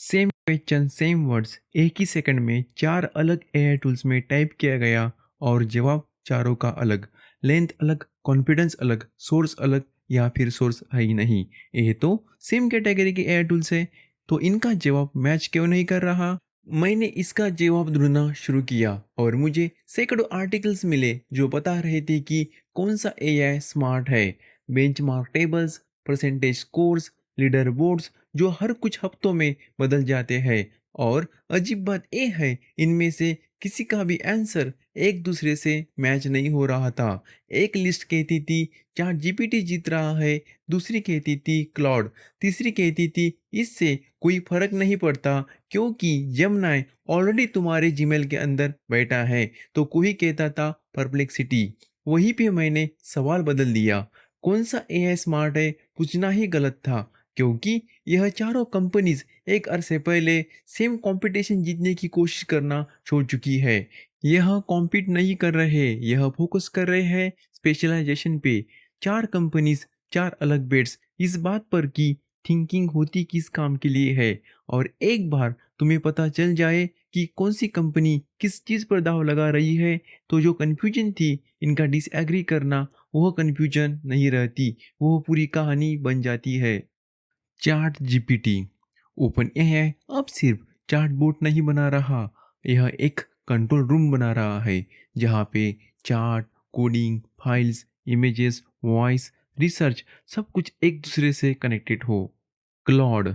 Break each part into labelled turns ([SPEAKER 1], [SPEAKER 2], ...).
[SPEAKER 1] Same question same words एक ही second में चार अलग एआई टूल्स में टाइप किया गया और जवाब चारों का अलग। लेंथ अलग, कॉन्फिडेंस अलग, सोर्स अलग या फिर सोर्स है ही नहीं। ये तो सेम कैटेगरी के एआई टूल्स है, तो इनका जवाब मैच क्यों नहीं कर रहा। मैंने इसका जवाब ढूंढना शुरू किया और मुझे सैकड़ों आर्टिकल्स मिले जो बता रहे थे कि कौन सा एआई स्मार्ट है। Benchmark tables, percentage scores, leader boards जो हर कुछ हफ्तों में बदल जाते हैं। और अजीब बात यह है, इनमें से किसी का भी आंसर एक दूसरे से मैच नहीं हो रहा था। एक लिस्ट कहती थी चैट जीपीटी जीत रहा है, दूसरी कहती थी क्लाउड, तीसरी कहती थी इससे कोई फर्क नहीं पड़ता क्योंकि जमनाई ऑलरेडी तुम्हारे जीमेल के अंदर बैठा है। तो कोई कहता था परप्लेक्सिटी। वहीं पे मैंने सवाल बदल दिया, कौन सा एआई स्मार्ट है पूछना ही गलत था, क्योंकि यह चारों कंपनीज एक अरसे पहले सेम कंपटीशन जीतने की कोशिश करना छोड़ चुकी है। यह कॉम्पीट नहीं कर रहे, यह फोकस कर रहे हैं स्पेशलाइजेशन पे। चार कंपनीज, चार अलग बेट्स इस बात पर कि थिंकिंग होती किस काम के लिए है। और एक बार तुम्हें पता चल जाए कि कौन सी कंपनी किस चीज़ पर दाव लगा रही है, तो जो कन्फ्यूजन थी इनका डिसएग्री करना, वह कन्फ्यूजन नहीं रहती, वह पूरी कहानी बन जाती है। चैट जीपीटी ओपन एआई अब सिर्फ चैटबॉट नहीं बना रहा, यह एक कंट्रोल रूम बना रहा है जहाँ पे chat, coding, files, images, voice, research सब कुछ एक दूसरे से कनेक्टेड हो। क्लॉड,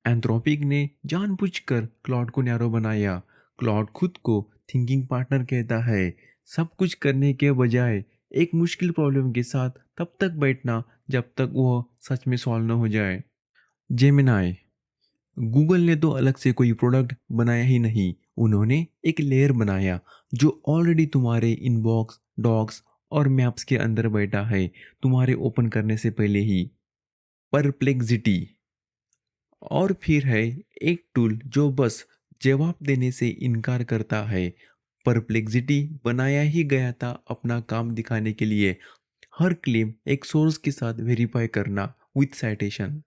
[SPEAKER 1] एंथ्रोपिक ने जानबूझकर क्लॉड को नैरो बनाया। क्लॉड खुद को थिंकिंग पार्टनर कहता है, सब कुछ करने के बजाय एक मुश्किल प्रॉब्लम के साथ तब तक बैठना जब तक वह सच में सॉल्व न हो जाए। जेमिनाई, गूगल ने तो अलग से कोई प्रोडक्ट बनाया ही नहीं, उन्होंने एक लेयर बनाया जो ऑलरेडी तुम्हारे इनबॉक्स, डॉक्स और मैप्स के अंदर बैठा है, तुम्हारे ओपन करने से पहले ही। परप्लेक्सिटी, और फिर है एक टूल जो बस जवाब देने से इनकार करता है। परप्लेक्सिटी बनाया ही गया था अपना काम दिखाने के लिए, हर क्लेम एक सोर्स के साथ वेरीफाई करना with citation.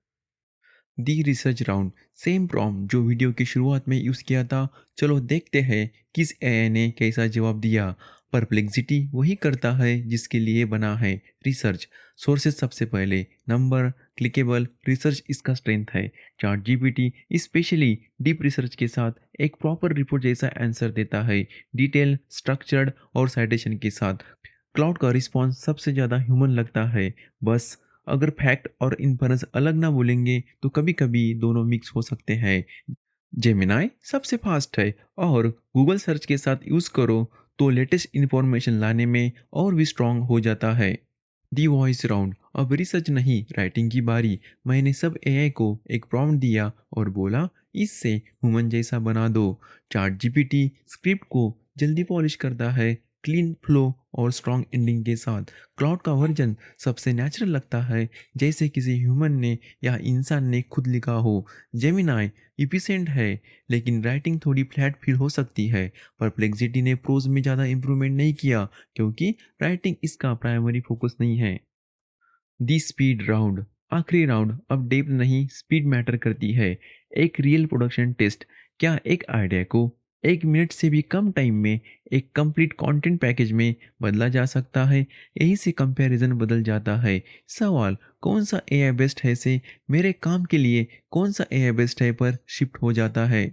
[SPEAKER 1] The research round, same prompt जो वीडियो की शुरुआत में यूज़ किया था, चलो देखते हैं किस एआई ने कैसा जवाब दिया। परप्लेक्सिटी वही करता है जिसके लिए बना है, रिसर्च। सोर्सेज सबसे पहले, नंबर, क्लिकेबल, रिसर्च इसका स्ट्रेंथ है। Chat GPT specially deep research के साथ एक प्रॉपर रिपोर्ट जैसा आंसर देता है, डिटेल, स्ट्रक्चर्ड और साइटेशन के साथ। क्लाउड का रिस्पॉन्स सबसे ज़्यादा ह्यूमन लगता है, बस अगर फैक्ट और इन्फरेंस अलग ना बोलेंगे तो कभी कभी दोनों मिक्स हो सकते हैं। जेमिनाई सबसे फास्ट है और गूगल सर्च के साथ यूज़ करो तो लेटेस्ट इन्फॉर्मेशन लाने में और भी स्ट्रांग हो जाता है। दी वॉइस राउंड, अब रिसर्च नहीं राइटिंग की बारी। मैंने सब एआई को एक प्रॉम्प्ट दिया और बोला इससे ह्यूमन जैसा बना दो। चैट जीपीटी स्क्रिप्ट को जल्दी पॉलिश करता है, क्लीन फ्लो और स्ट्रॉन्ग एंडिंग के साथ। क्लाउड का वर्जन सबसे नेचुरल लगता है, जैसे किसी ह्यूमन ने या इंसान ने खुद लिखा हो। जेमिनाई इफिशिएंट है लेकिन राइटिंग थोड़ी फ्लैट फील हो सकती है। परप्लेक्सिटी ने प्रोज में ज़्यादा इंप्रूवमेंट नहीं किया क्योंकि राइटिंग इसका प्राइमरी फोकस नहीं है। दी स्पीड राउंड, आखिरी राउंड, अब डेप्थ नहीं स्पीड मैटर करती है। एक रियल प्रोडक्शन टेस्ट, क्या एक आइडिया को 1 मिनट से भी कम टाइम में एक कंप्लीट कंटेंट पैकेज में बदला जा सकता है। यही से कंपैरिजन बदल जाता है। सवाल कौन सा एआई बेस्ट है से मेरे काम के लिए कौन सा एआई बेस्ट है पर शिफ्ट हो जाता है।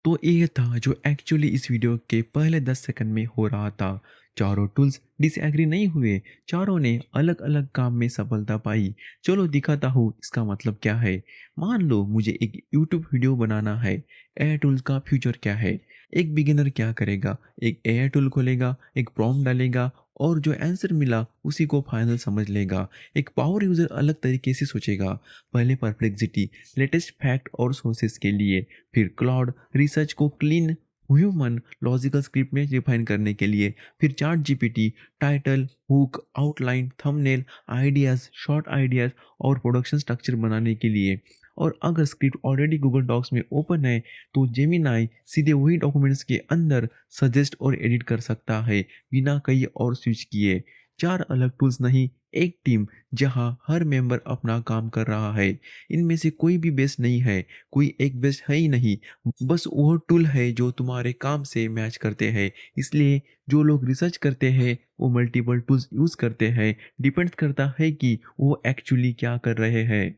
[SPEAKER 1] तो ये था जो एक्चुअली इस वीडियो के पहले 10 सेकंड में हो रहा था। चारों टूल्स डिसएग्री नहीं हुए, चारों ने अलग अलग काम में सफलता पाई। चलो दिखाता हूँ इसका मतलब क्या है। मान लो मुझे एक यूट्यूब वीडियो बनाना है, एआई टूल्स का फ्यूचर क्या है। एक बिगिनर क्या करेगा, एक एआई टूल खोलेगा, एक प्रॉम्प्ट डालेगा और जो आंसर मिला उसी को फाइनल समझ लेगा। एक पावर यूजर अलग तरीके से सोचेगा, पहले परप्लेक्सिटी लेटेस्ट फैक्ट और सोर्सेस के लिए, फिर क्लाउड रिसर्च को क्लीन ह्यूमन लॉजिकल स्क्रिप्ट में डिफाइन करने के लिए, फिर chat GPT title, hook, outline, thumbnail, ideas, short ideas और प्रोडक्शन स्ट्रक्चर बनाने के लिए। और अगर स्क्रिप्ट ऑलरेडी गूगल डॉक्स में ओपन है तो जेमिनाई सीधे वही डॉक्यूमेंट्स के अंदर सजेस्ट और एडिट कर सकता है बिना कहीं और स्विच किए। चार अलग टूल्स नहीं, एक टीम जहां हर मेंबर अपना काम कर रहा है। इनमें से कोई भी बेस्ट नहीं है, कोई एक बेस्ट है ही नहीं, बस वो टूल है जो तुम्हारे काम से मैच करते हैं। इसलिए जो लोग रिसर्च करते हैं वो मल्टीपल टूल्स यूज़ करते हैं, डिपेंड करता है कि वो एक्चुअली क्या कर रहे हैं।